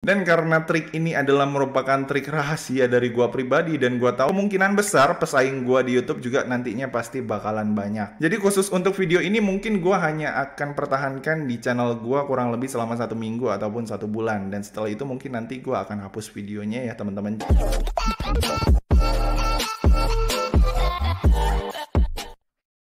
Dan karena trik ini adalah merupakan trik rahasia dari gua pribadi dan gua tahu kemungkinan besar pesaing gua di YouTube juga nantinya pasti bakalan banyak. Jadi khusus untuk video ini mungkin gua hanya akan pertahankan di channel gua kurang lebih selama 1 minggu ataupun 1 bulan, dan setelah itu mungkin nanti gua akan hapus videonya ya teman-teman.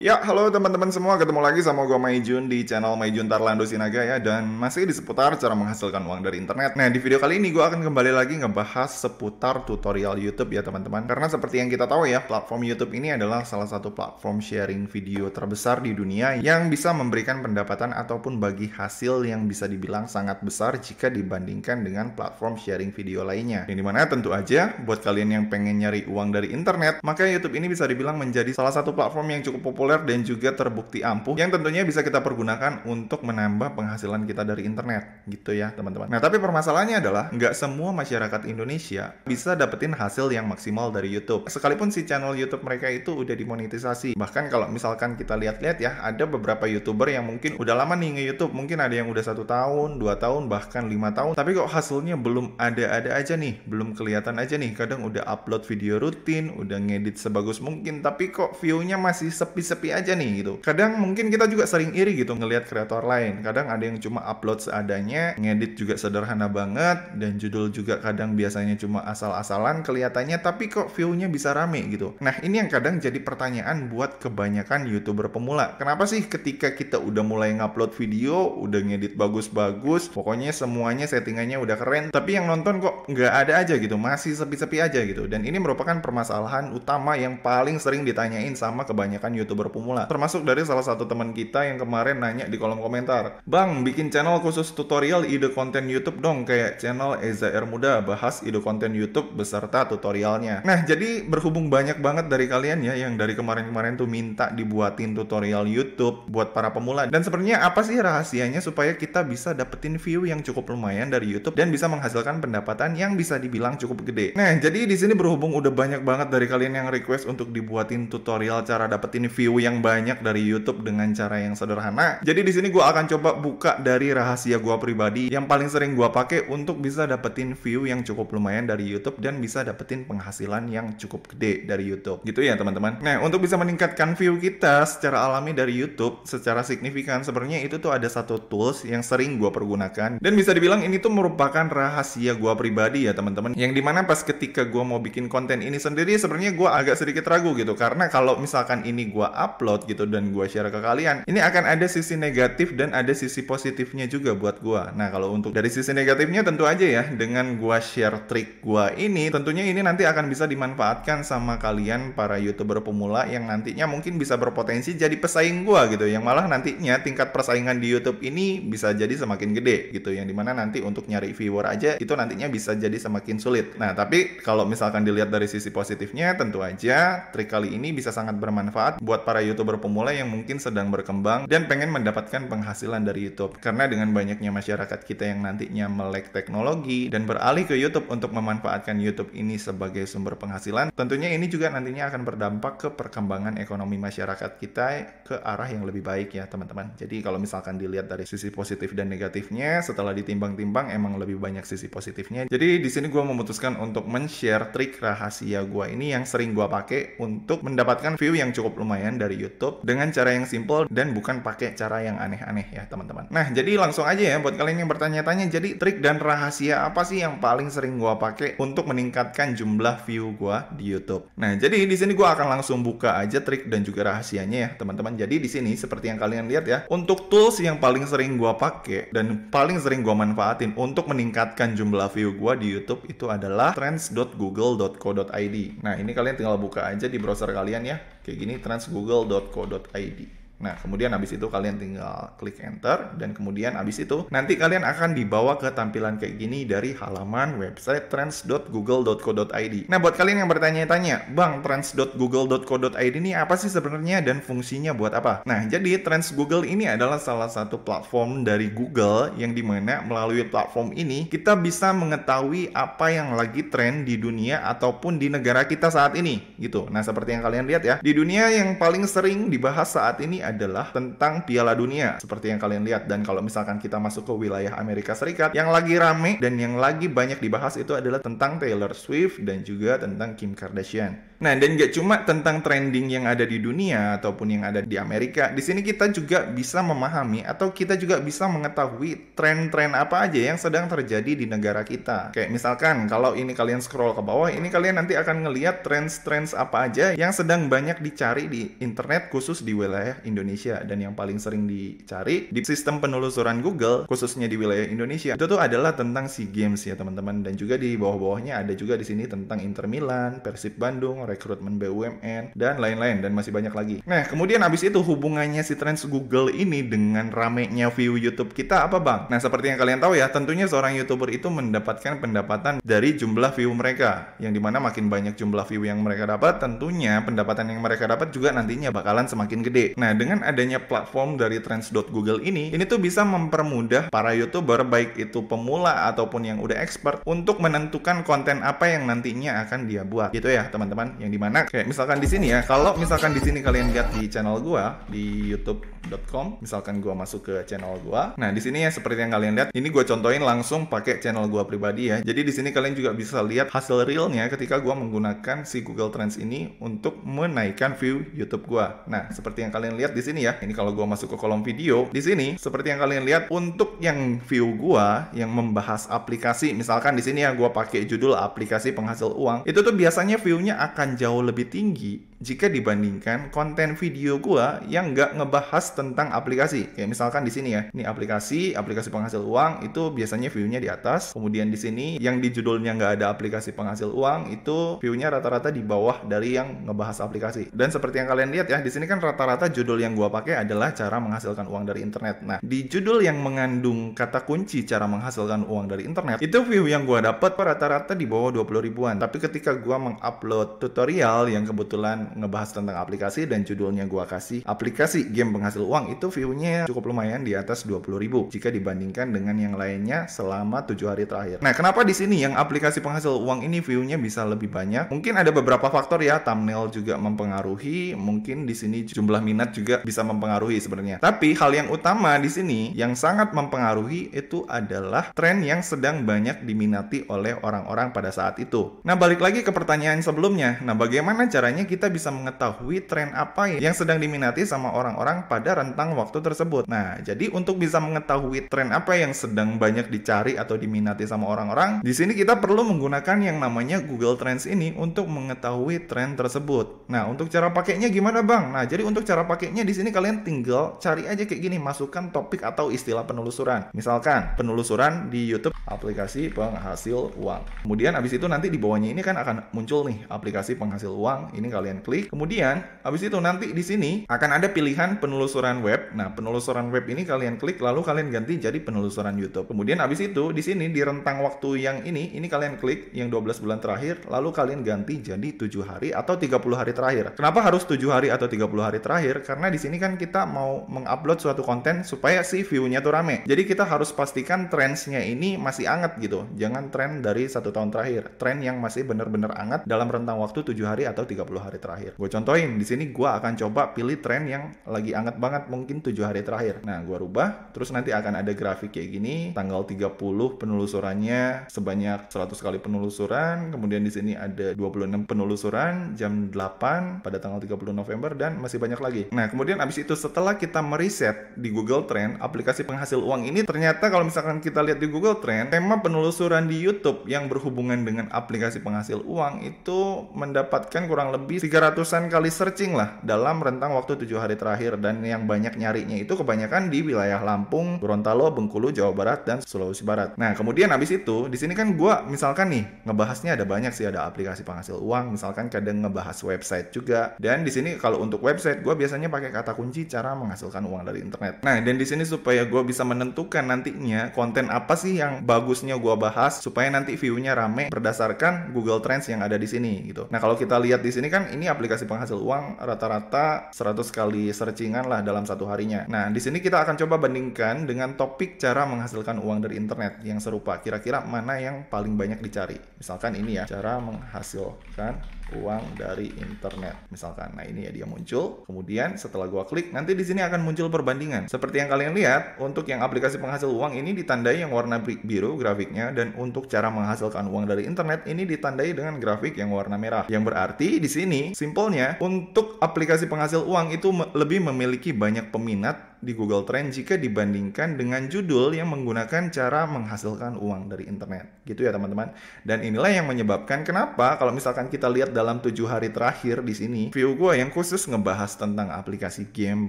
Ya, halo teman-teman semua, ketemu lagi sama gue Maijun di channel Maijun Tarlando Sinaga ya, dan masih di seputar cara menghasilkan uang dari internet. Nah, di video kali ini gue akan kembali lagi ngebahas seputar tutorial YouTube ya teman-teman. Karena seperti yang kita tahu ya, platform YouTube ini adalah salah satu platform sharing video terbesar di dunia yang bisa memberikan pendapatan ataupun bagi hasil yang bisa dibilang sangat besar jika dibandingkan dengan platform sharing video lainnya. Yang dimana tentu aja buat kalian yang pengen nyari uang dari internet, maka YouTube ini bisa dibilang menjadi salah satu platform yang cukup populer dan juga terbukti ampuh yang tentunya bisa kita pergunakan untuk menambah penghasilan kita dari internet gitu ya teman-teman. Nah, tapi permasalahannya adalah nggak semua masyarakat Indonesia bisa dapetin hasil yang maksimal dari YouTube, sekalipun si channel YouTube mereka itu udah dimonetisasi. Bahkan kalau misalkan kita lihat-lihat ya, ada beberapa YouTuber yang mungkin udah lama nih nge-YouTube, mungkin ada yang udah 1 tahun, 2 tahun, bahkan 5 tahun, tapi kok hasilnya belum ada-ada aja nih, belum kelihatan aja nih. Kadang udah upload video rutin, udah ngedit sebagus mungkin, tapi kok view-nya masih sepi-sepi aja nih gitu. Kadang mungkin kita juga sering iri gitu ngelihat kreator lain. Kadang ada yang cuma upload seadanya, ngedit juga sederhana banget, dan judul juga kadang biasanya cuma asal-asalan kelihatannya, tapi kok view-nya bisa rame gitu. Nah, ini yang kadang jadi pertanyaan buat kebanyakan YouTuber pemula. Kenapa sih ketika kita udah mulai ngupload video, udah ngedit bagus-bagus, pokoknya semuanya settingannya udah keren, tapi yang nonton kok nggak ada aja gitu, masih sepi-sepi aja gitu. Dan ini merupakan permasalahan utama yang paling sering ditanyain sama kebanyakan YouTuber pemula, termasuk dari salah satu teman kita yang kemarin nanya di kolom komentar, "Bang, bikin channel khusus tutorial ide konten YouTube dong, kayak channel Eza R Muda, bahas ide konten YouTube beserta tutorialnya." Nah, jadi berhubung banyak banget dari kalian ya yang dari kemarin-kemarin tuh minta dibuatin tutorial YouTube buat para pemula, dan sebenarnya apa sih rahasianya supaya kita bisa dapetin view yang cukup lumayan dari YouTube dan bisa menghasilkan pendapatan yang bisa dibilang cukup gede. Nah, jadi di sini berhubung udah banyak banget dari kalian yang request untuk dibuatin tutorial cara dapetin view yang banyak dari YouTube dengan cara yang sederhana. Jadi di sini gue akan coba buka dari rahasia gue pribadi yang paling sering gue pakai untuk bisa dapetin view yang cukup lumayan dari YouTube dan bisa dapetin penghasilan yang cukup gede dari YouTube. Gitu ya teman-teman. Nah, untuk bisa meningkatkan view kita secara alami dari YouTube secara signifikan, sebenarnya itu tuh ada satu tools yang sering gue pergunakan dan bisa dibilang ini tuh merupakan rahasia gue pribadi ya teman-teman. Yang dimana pas ketika gue mau bikin konten ini sendiri, sebenarnya gue agak sedikit ragu gitu, karena kalau misalkan ini gue upload gitu dan gue share ke kalian, ini akan ada sisi negatif dan ada sisi positifnya juga buat gue. Nah, kalau untuk dari sisi negatifnya tentu aja ya, dengan gue share trik gue ini, tentunya ini nanti akan bisa dimanfaatkan sama kalian para YouTuber pemula yang nantinya mungkin bisa berpotensi jadi pesaing gue gitu, yang malah nantinya tingkat persaingan di YouTube ini bisa jadi semakin gede gitu, yang dimana nanti untuk nyari viewer aja itu nantinya bisa jadi semakin sulit. Nah, tapi kalau misalkan dilihat dari sisi positifnya, tentu aja trik kali ini bisa sangat bermanfaat buat para YouTuber pemula yang mungkin sedang berkembang dan pengen mendapatkan penghasilan dari YouTube. Karena dengan banyaknya masyarakat kita yang nantinya melek teknologi dan beralih ke YouTube untuk memanfaatkan YouTube ini sebagai sumber penghasilan, tentunya ini juga nantinya akan berdampak ke perkembangan ekonomi masyarakat kita ke arah yang lebih baik ya teman-teman. Jadi kalau misalkan dilihat dari sisi positif dan negatifnya, setelah ditimbang-timbang emang lebih banyak sisi positifnya. Jadi di sini gue memutuskan untuk men-share trik rahasia gue ini yang sering gue pakai untuk mendapatkan view yang cukup lumayan dari YouTube dengan cara yang simple dan bukan pakai cara yang aneh-aneh ya teman-teman. Nah, jadi langsung aja ya buat kalian yang bertanya-tanya, jadi trik dan rahasia apa sih yang paling sering gue pakai untuk meningkatkan jumlah view gue di YouTube. Nah, jadi di sini gue akan langsung buka aja trik dan juga rahasianya ya teman-teman. Jadi di sini seperti yang kalian lihat ya, untuk tools yang paling sering gue pakai dan paling sering gue manfaatin untuk meningkatkan jumlah view gue di YouTube itu adalah trends.google.co.id. Nah, ini kalian tinggal buka aja di browser kalian ya, kayak gini, trends.google.co.id. Nah, kemudian habis itu kalian tinggal klik enter, dan kemudian habis itu nanti kalian akan dibawa ke tampilan kayak gini dari halaman website trends.google.co.id. Nah, buat kalian yang bertanya-tanya, "Bang, trends.google.co.id ini apa sih sebenarnya dan fungsinya buat apa?" Nah, jadi Trends Google ini adalah salah satu platform dari Google yang dimana melalui platform ini kita bisa mengetahui apa yang lagi tren di dunia ataupun di negara kita saat ini gitu. Nah, seperti yang kalian lihat ya, di dunia yang paling sering dibahas saat ini adalah tentang Piala Dunia seperti yang kalian lihat. Dan kalau misalkan kita masuk ke wilayah Amerika Serikat, yang lagi rame dan yang lagi banyak dibahas itu adalah tentang Taylor Swift dan juga tentang Kim Kardashian. Nah, dan gak cuma tentang trending yang ada di dunia ataupun yang ada di Amerika. Di sini kita juga bisa memahami atau kita juga bisa mengetahui tren-tren apa aja yang sedang terjadi di negara kita. Kayak misalkan kalau ini kalian scroll ke bawah, ini kalian nanti akan ngelihat trends apa aja yang sedang banyak dicari di internet khusus di wilayah Indonesia. Dan yang paling sering dicari di sistem penelusuran Google khususnya di wilayah Indonesia itu tuh adalah tentang SEA Games ya teman-teman. Dan juga di bawah-bawahnya ada juga di sini tentang Inter Milan, Persib Bandung, rekrutmen BUMN, dan lain-lain, dan masih banyak lagi. Nah, kemudian abis itu hubungannya si trends Google ini dengan ramenya view YouTube kita apa bang? Nah, seperti yang kalian tahu ya, tentunya seorang YouTuber itu mendapatkan pendapatan dari jumlah view mereka, yang dimana makin banyak jumlah view yang mereka dapat, tentunya pendapatan yang mereka dapat juga nantinya bakalan semakin gede. Nah, dengan adanya platform dari trends.google ini tuh bisa mempermudah para YouTuber, baik itu pemula ataupun yang udah expert, untuk menentukan konten apa yang nantinya akan dia buat. Gitu ya, teman-teman. Yang dimana kayak misalkan di sini ya, kalau misalkan di sini kalian lihat di channel gua di youtube.com, misalkan gua masuk ke channel gua. Nah, di sini ya seperti yang kalian lihat, ini gua contohin langsung pakai channel gua pribadi ya. Jadi di sini kalian juga bisa lihat hasil realnya ketika gua menggunakan si Google Trends ini untuk menaikkan view YouTube gua. Nah, seperti yang kalian lihat di sini ya. Ini kalau gua masuk ke kolom video, di sini seperti yang kalian lihat untuk yang view gua yang membahas aplikasi, misalkan di sini ya gua pakai judul aplikasi penghasil uang, itu tuh biasanya view-nya akan jauh lebih tinggi jika dibandingkan konten video gua yang nggak ngebahas tentang aplikasi. Kayak misalkan di sini ya, ini aplikasi penghasil uang, itu biasanya view-nya di atas. Kemudian di sini yang di judulnya nggak ada aplikasi penghasil uang, itu view-nya rata-rata di bawah dari yang ngebahas aplikasi. Dan seperti yang kalian lihat ya, di sini kan rata-rata judul yang gua pakai adalah cara menghasilkan uang dari internet. Nah, di judul yang mengandung kata kunci cara menghasilkan uang dari internet, itu view yang gua dapat rata-rata di bawah 20 ribuan. Tapi ketika gua mengupload tutorial yang kebetulan ngebahas tentang aplikasi dan judulnya gua kasih aplikasi game penghasil uang, itu view-nya cukup lumayan di atas 20 ribu jika dibandingkan dengan yang lainnya selama 7 hari terakhir. Nah, kenapa di sini yang aplikasi penghasil uang ini view-nya bisa lebih banyak? Mungkin ada beberapa faktor ya, thumbnail juga mempengaruhi, mungkin di sini jumlah minat juga bisa mempengaruhi sebenarnya. Tapi hal yang utama di sini yang sangat mempengaruhi itu adalah tren yang sedang banyak diminati oleh orang-orang pada saat itu. Nah, balik lagi ke pertanyaan sebelumnya. Nah, bagaimana caranya kita bisa mengetahui tren apa yang sedang diminati sama orang-orang pada rentang waktu tersebut? Nah, jadi untuk bisa mengetahui tren apa yang sedang banyak dicari atau diminati sama orang-orang, di sini kita perlu menggunakan yang namanya Google Trends ini untuk mengetahui tren tersebut. Nah, untuk cara pakainya gimana, Bang? Nah, jadi untuk cara pakainya di sini kalian tinggal cari aja kayak gini, masukkan topik atau istilah penelusuran. Misalkan penelusuran di YouTube aplikasi penghasil uang. Kemudian habis itu nanti di bawahnya ini kan akan muncul nih aplikasi penghasil uang. Ini kalian klik. Kemudian habis itu nanti di sini akan ada pilihan penelusuran web. Nah, penelusuran web ini kalian klik lalu kalian ganti jadi penelusuran YouTube. Kemudian habis itu di sini di rentang waktu yang ini kalian klik yang 12 bulan terakhir lalu kalian ganti jadi 7 hari atau 30 hari terakhir. Kenapa harus 7 hari atau 30 hari terakhir? Karena di sini kan kita mau mengupload suatu konten supaya si view-nya tuh rame. Jadi kita harus pastikan trendsnya ini masih anget gitu. Jangan tren dari 1 tahun terakhir. Tren yang masih benar-benar anget dalam rentang waktu 7 hari atau 30 hari terakhir. Gue contohin, di sini gue akan coba pilih tren yang lagi anget banget, mungkin 7 hari terakhir. Nah, gue rubah, terus nanti akan ada grafik kayak gini, tanggal 30 penelusurannya sebanyak 100 kali penelusuran, kemudian di sini ada 26 penelusuran jam 8 pada tanggal 30 November dan masih banyak lagi. Nah, kemudian abis itu setelah kita meriset di Google Trend, aplikasi penghasil uang ini ternyata kalau misalkan kita lihat di Google Trend, tema penelusuran di YouTube yang berhubungan dengan aplikasi penghasil uang itu mendapatkan kurang lebih 300-an kali searching lah dalam rentang waktu 7 hari terakhir, dan yang banyak nyarinya itu kebanyakan di wilayah Lampung, Gorontalo, Bengkulu, Jawa Barat, dan Sulawesi Barat. Nah, kemudian habis itu di sini kan gua misalkan nih ngebahasnya ada banyak sih, ada aplikasi penghasil uang, misalkan kadang ngebahas website juga. Dan di sini kalau untuk website gua biasanya pakai kata kunci cara menghasilkan uang dari internet. Nah, dan di sini supaya gua bisa menentukan nantinya konten apa sih yang bagusnya gua bahas supaya nanti view-nya rame berdasarkan Google Trends yang ada di sini gitu. Nah, kalau kita lihat di sini kan ini aplikasi penghasil uang rata-rata 100 kali searchingan lah dalam satu harinya. Nah, di sini kita akan coba bandingkan dengan topik cara menghasilkan uang dari internet yang serupa. Kira-kira mana yang paling banyak dicari? Misalkan ini ya, cara menghasilkan uang dari internet misalkan. Nah, ini ya dia muncul. Kemudian setelah gua klik, nanti di sini akan muncul perbandingan. Seperti yang kalian lihat, untuk yang aplikasi penghasil uang ini ditandai yang warna biru grafiknya, dan untuk cara menghasilkan uang dari internet ini ditandai dengan grafik yang warna merah. Yang berarti di sini simpelnya untuk aplikasi penghasil uang itu lebih memiliki banyak peminat di Google Trend jika dibandingkan dengan judul yang menggunakan cara menghasilkan uang dari internet. Gitu ya teman-teman. Dan inilah yang menyebabkan kenapa kalau misalkan kita lihat dalam 7 hari terakhir di sini, view gue yang khusus ngebahas tentang aplikasi game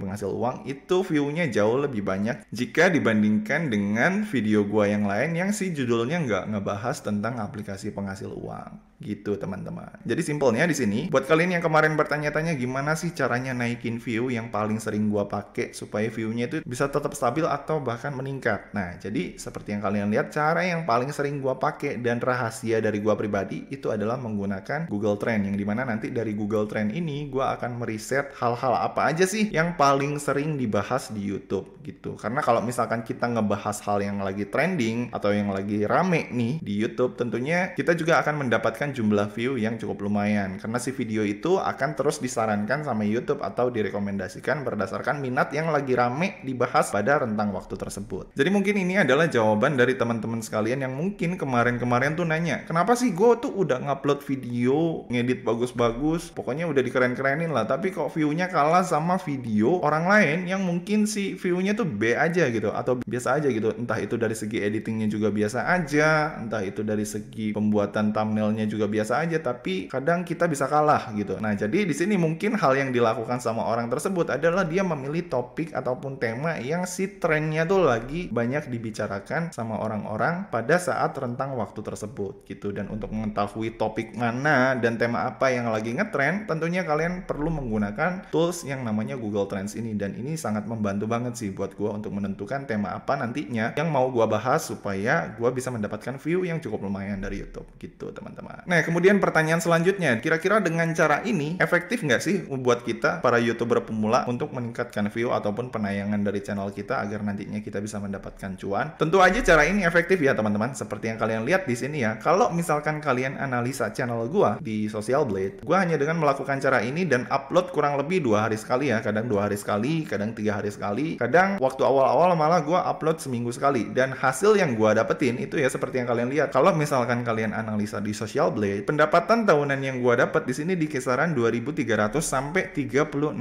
penghasil uang itu view-nya jauh lebih banyak jika dibandingkan dengan video gue yang lain yang si judulnya nggak ngebahas tentang aplikasi penghasil uang. Gitu teman-teman. Jadi simpelnya di sini, buat kalian yang kemarin bertanya-tanya gimana sih caranya naikin view yang paling sering gua pakai supaya view-nya itu bisa tetap stabil atau bahkan meningkat. Nah, jadi seperti yang kalian lihat, cara yang paling sering gua pakai dan rahasia dari gua pribadi itu adalah menggunakan Google Trend, yang dimana nanti dari Google Trend ini gua akan meriset hal-hal apa aja sih yang paling sering dibahas di YouTube gitu. Karena kalau misalkan kita ngebahas hal yang lagi trending atau yang lagi rame nih di YouTube, tentunya kita juga akan mendapatkan jumlah view yang cukup lumayan, karena si video itu akan terus disarankan sama YouTube atau direkomendasikan berdasarkan minat yang lagi rame dibahas pada rentang waktu tersebut. Jadi mungkin ini adalah jawaban dari teman-teman sekalian yang mungkin kemarin-kemarin tuh nanya, kenapa sih gue tuh udah ngupload video, ngedit bagus-bagus, pokoknya udah dikeren-kerenin lah, tapi kok view-nya kalah sama video orang lain yang mungkin si view-nya tuh B aja gitu, atau biasa aja gitu, entah itu dari segi editingnya juga biasa aja, entah itu dari segi pembuatan thumbnailnya juga biasa aja, tapi kadang kita bisa kalah gitu. Nah, jadi di sini mungkin hal yang dilakukan sama orang tersebut adalah dia memilih topik ataupun tema yang si trennya tuh lagi banyak dibicarakan sama orang-orang pada saat rentang waktu tersebut gitu. Dan untuk mengetahui topik mana dan tema apa yang lagi ngetrend, tentunya kalian perlu menggunakan tools yang namanya Google Trends ini, dan ini sangat membantu banget sih buat gua untuk menentukan tema apa nantinya yang mau gua bahas supaya gua bisa mendapatkan view yang cukup lumayan dari YouTube gitu teman-teman. Nah, kemudian pertanyaan selanjutnya, kira-kira dengan cara ini efektif nggak sih buat kita para YouTuber pemula untuk meningkatkan view ataupun penayangan dari channel kita agar nantinya kita bisa mendapatkan cuan? Tentu aja cara ini efektif ya teman-teman. Seperti yang kalian lihat di sini ya. Kalau misalkan kalian analisa channel gua di Social Blade, gua hanya dengan melakukan cara ini dan upload kurang lebih 2 hari sekali ya. Kadang 2 hari sekali, kadang 3 hari sekali. Kadang waktu awal-awal malah gua upload seminggu sekali. Dan hasil yang gua dapetin itu ya seperti yang kalian lihat. Kalau misalkan kalian analisa di Social Blade, pendapatan tahunan yang gua dapat di sini di kisaran 2.300 sampai 36.000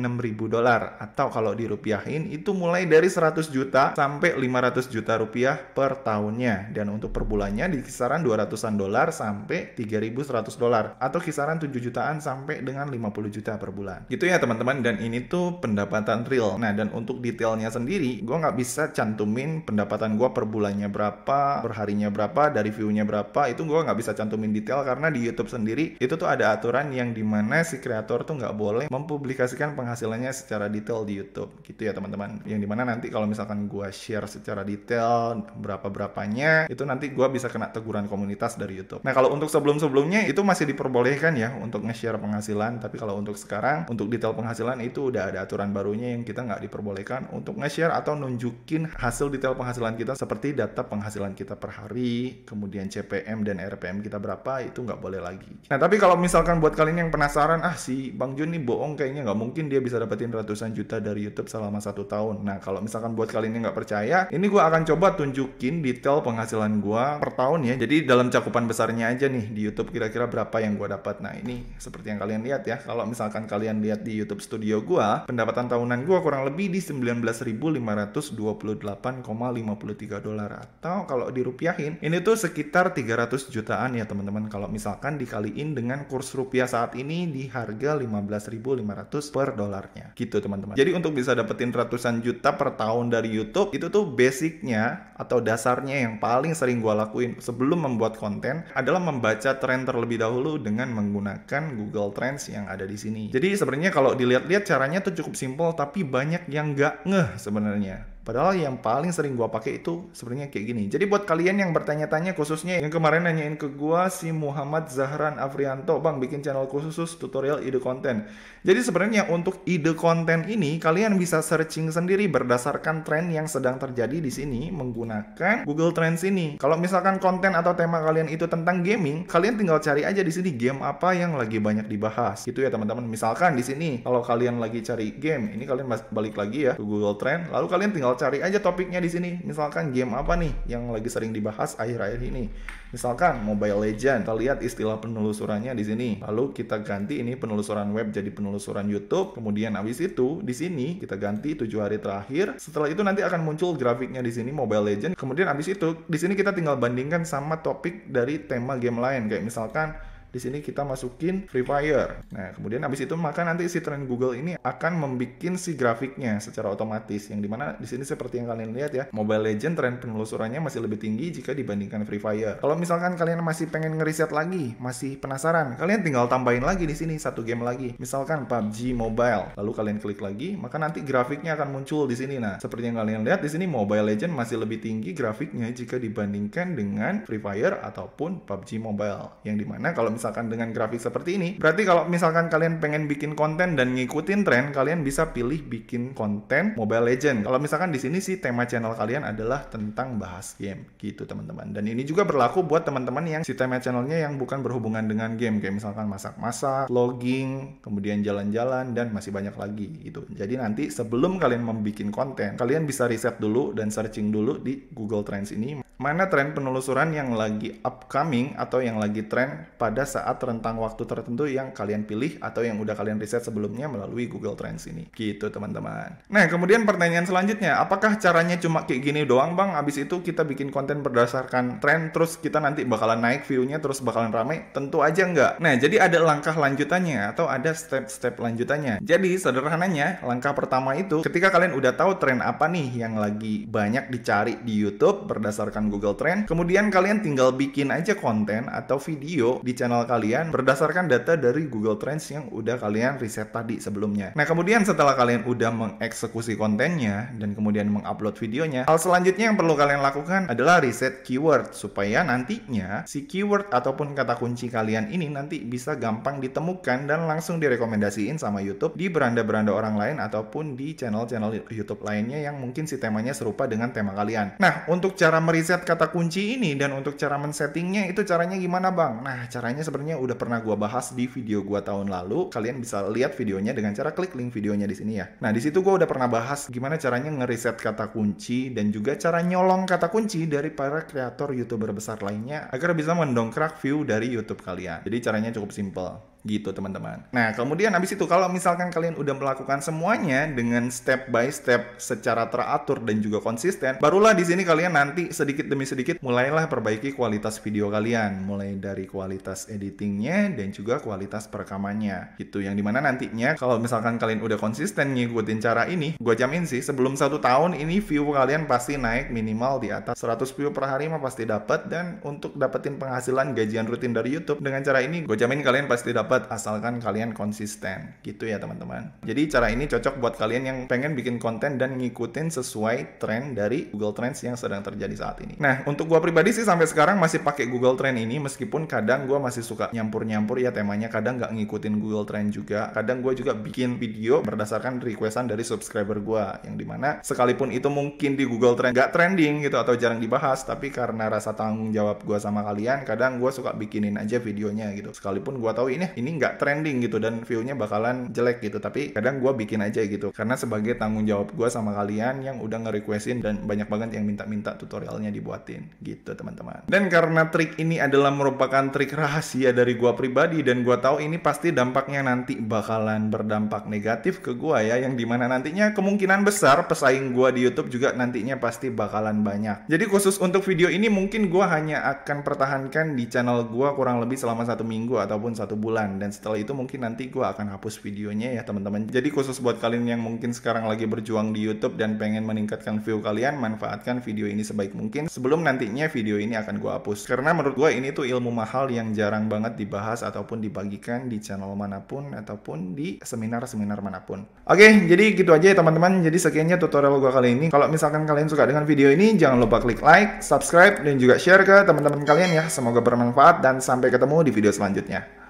dolar, atau kalau dirupiahin itu mulai dari 100 juta sampai 500 juta rupiah per tahunnya, dan untuk per bulannya di kisaran 200-an dolar sampai 3.100 dolar, atau kisaran 7 jutaan sampai dengan 50 juta per bulan. Gitu ya teman-teman, dan ini tuh pendapatan real. Nah, dan untuk detailnya sendiri gua nggak bisa cantumin pendapatan gua per bulannya berapa, per harinya berapa, dari view-nya berapa, itu gua nggak bisa cantumin detail karena di YouTube sendiri itu tuh ada aturan yang dimana si kreator tuh nggak boleh mempublikasikan penghasilannya secara detail di YouTube gitu ya teman-teman, yang dimana nanti kalau misalkan gua share secara detail berapa-berapanya itu nanti gua bisa kena teguran komunitas dari YouTube. Nah, kalau untuk sebelum-sebelumnya itu masih diperbolehkan ya untuk nge-share penghasilan, tapi kalau untuk sekarang untuk detail penghasilan itu udah ada aturan barunya yang kita nggak diperbolehkan untuk nge-share atau nunjukin hasil detail penghasilan kita seperti data penghasilan kita per hari, kemudian CPM dan RPM kita berapa, itu nggak boleh lagi. Nah, tapi kalau misalkan buat kalian yang penasaran, si Bang Jun nih bohong kayaknya, nggak mungkin dia bisa dapetin ratusan juta dari YouTube selama 1 tahun. Nah, kalau misalkan buat kalian yang nggak percaya, ini gue akan coba tunjukin detail penghasilan gue per tahun ya. Jadi dalam cakupan besarnya aja nih di YouTube kira-kira berapa yang gue dapat. Nah, ini seperti yang kalian lihat ya. Kalau misalkan kalian lihat di YouTube Studio gue, pendapatan tahunan gue kurang lebih di 19.528,53 dolar, atau kalau dirupiahin ini tuh sekitar 300 jutaan ya teman-teman, kalau misalkan dikaliin dengan kurs rupiah saat ini di harga 15.500 per dolarnya gitu teman-teman. Jadi untuk bisa dapetin ratusan juta per tahun dari YouTube, itu tuh basicnya atau dasarnya yang paling sering gue lakuin sebelum membuat konten adalah membaca tren terlebih dahulu dengan menggunakan Google Trends yang ada di sini. Jadi sebenarnya kalau dilihat-lihat caranya tuh cukup simpel, tapi banyak yang nggak ngeh sebenarnya. Padahal yang paling sering gua pakai itu sebenarnya kayak gini. Jadi buat kalian yang bertanya-tanya, khususnya yang kemarin nanyain ke gua, si Muhammad Zahran Afrianto, "Bang, bikin channel khusus tutorial ide konten." Jadi sebenarnya untuk ide konten ini kalian bisa searching sendiri berdasarkan tren yang sedang terjadi di sini menggunakan Google Trends ini. Kalau misalkan konten atau tema kalian itu tentang gaming, kalian tinggal cari aja di sini game apa yang lagi banyak dibahas. Gitu ya teman-teman. Misalkan di sini kalau kalian lagi cari game, ini kalian balik lagi ya ke Google Trend, lalu kalian tinggal cari aja topiknya di sini. Misalkan game apa nih yang lagi sering dibahas akhir-akhir ini. Misalkan Mobile Legends. Kita lihat istilah penelusurannya di sini. Lalu kita ganti ini penelusuran web jadi penelusuran YouTube. Kemudian habis itu di sini kita ganti 7 hari terakhir. Setelah itu nanti akan muncul grafiknya di sini Mobile Legends. Kemudian habis itu di sini kita tinggal bandingkan sama topik dari tema game lain. Kayak misalkan di sini kita masukin Free Fire. Nah, kemudian habis itu maka nanti si tren Google ini akan membuat si grafiknya secara otomatis. Yang dimana di sini seperti yang kalian lihat ya, Mobile Legends tren penelusurannya masih lebih tinggi jika dibandingkan Free Fire. Kalau misalkan kalian masih pengen ngeriset lagi, masih penasaran, kalian tinggal tambahin lagi di sini satu game lagi. Misalkan PUBG Mobile. Lalu kalian klik lagi, maka nanti grafiknya akan muncul di sini. Nah, seperti yang kalian lihat di sini Mobile Legends masih lebih tinggi grafiknya jika dibandingkan dengan Free Fire ataupun PUBG Mobile. Yang dimana kalau misalkan dengan grafik seperti ini, berarti kalau misalkan kalian pengen bikin konten dan ngikutin tren, kalian bisa pilih bikin konten Mobile Legends. Kalau misalkan di sini sih tema channel kalian adalah tentang bahas game, gitu teman-teman. Dan ini juga berlaku buat teman-teman yang si tema channelnya yang bukan berhubungan dengan game, kayak misalkan masak-masak, vlogging, kemudian jalan-jalan, dan masih banyak lagi gitu. Jadi nanti sebelum kalian membuat konten, kalian bisa riset dulu dan searching dulu di Google Trends ini mana tren penelusuran yang lagi upcoming atau yang lagi tren pada saat rentang waktu tertentu yang kalian pilih atau yang udah kalian riset sebelumnya melalui Google Trends ini. Gitu teman-teman. Nah, kemudian pertanyaan selanjutnya, apakah caranya cuma kayak gini doang, Bang? Abis itu kita bikin konten berdasarkan tren, terus kita nanti bakalan naik view-nya, terus bakalan rame? Tentu aja enggak. Nah, jadi ada langkah lanjutannya atau ada step-step lanjutannya. Jadi, sederhananya, langkah pertama itu ketika kalian udah tahu tren apa nih yang lagi banyak dicari di YouTube berdasarkan Google Trend, kemudian kalian tinggal bikin aja konten atau video di channel kalian berdasarkan data dari Google Trends yang udah kalian riset tadi sebelumnya. Nah, kemudian setelah kalian udah mengeksekusi kontennya dan kemudian mengupload videonya, hal selanjutnya yang perlu kalian lakukan adalah riset keyword supaya nantinya si keyword ataupun kata kunci kalian ini nanti bisa gampang ditemukan dan langsung direkomendasiin sama YouTube di beranda-beranda orang lain ataupun di channel-channel YouTube lainnya yang mungkin si temanya serupa dengan tema kalian. Nah, untuk cara meriset kata kunci ini dan untuk cara men-settingnya itu caranya gimana, Bang? Nah, caranya sebenarnya udah pernah gua bahas di video gua tahun lalu. Kalian bisa lihat videonya dengan cara klik link videonya di sini ya. Nah, di situ gua udah pernah bahas gimana caranya ngeriset kata kunci dan juga cara nyolong kata kunci dari para kreator YouTuber besar lainnya agar bisa mendongkrak view dari YouTube kalian. Jadi caranya cukup simple. Gitu teman-teman. Nah, kemudian habis itu kalau misalkan kalian udah melakukan semuanya dengan step by step secara teratur dan juga konsisten, barulah di sini kalian nanti sedikit demi sedikit mulailah perbaiki kualitas video kalian, mulai dari kualitas editingnya dan juga kualitas perekamannya. Gitu, yang dimana nantinya kalau misalkan kalian udah konsisten ngikutin cara ini, gue jamin sih sebelum 1 tahun ini view kalian pasti naik minimal di atas 100 view per hari mah pasti dapat. Dan untuk dapetin penghasilan gajian rutin dari YouTube dengan cara ini, gue jamin kalian pasti dapat asalkan kalian konsisten. Gitu ya teman-teman. Jadi cara ini cocok buat kalian yang pengen bikin konten dan ngikutin sesuai tren dari Google Trends yang sedang terjadi saat ini. Nah, untuk gua pribadi sih sampai sekarang masih pakai Google Trend ini, meskipun kadang gua masih suka nyampur-nyampur ya temanya, kadang nggak ngikutin Google Trend juga, kadang gua juga bikin video berdasarkan requestan dari subscriber gua, yang dimana sekalipun itu mungkin di Google Trend nggak trending gitu atau jarang dibahas, tapi karena rasa tanggung jawab gua sama kalian, kadang gua suka bikinin aja videonya gitu, sekalipun gua tahu ini nggak trending gitu dan view-nya bakalan jelek gitu, tapi kadang gue bikin aja gitu karena sebagai tanggung jawab gue sama kalian yang udah nge-requestin dan banyak banget yang minta-minta tutorialnya dibuatin gitu teman-teman. Dan karena trik ini adalah merupakan trik rahasia dari gue pribadi dan gue tahu ini pasti dampaknya nanti bakalan berdampak negatif ke gue ya, yang dimana nantinya kemungkinan besar pesaing gue di YouTube juga nantinya pasti bakalan banyak. Jadi khusus untuk video ini mungkin gue hanya akan pertahankan di channel gue kurang lebih selama 1 minggu ataupun 1 bulan. bulan. Dan setelah itu mungkin nanti gue akan hapus videonya ya teman-teman. Jadi khusus buat kalian yang mungkin sekarang lagi berjuang di YouTube dan pengen meningkatkan view kalian, manfaatkan video ini sebaik mungkin sebelum nantinya video ini akan gue hapus. Karena menurut gue ini tuh ilmu mahal yang jarang banget dibahas ataupun dibagikan di channel manapun ataupun di seminar-seminar manapun. Oke, jadi gitu aja ya teman-teman. Jadi sekiannya tutorial gue kali ini. Kalau misalkan kalian suka dengan video ini, jangan lupa klik like, subscribe, dan juga share ke teman-teman kalian ya. Semoga bermanfaat dan sampai ketemu di video selanjutnya.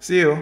See you!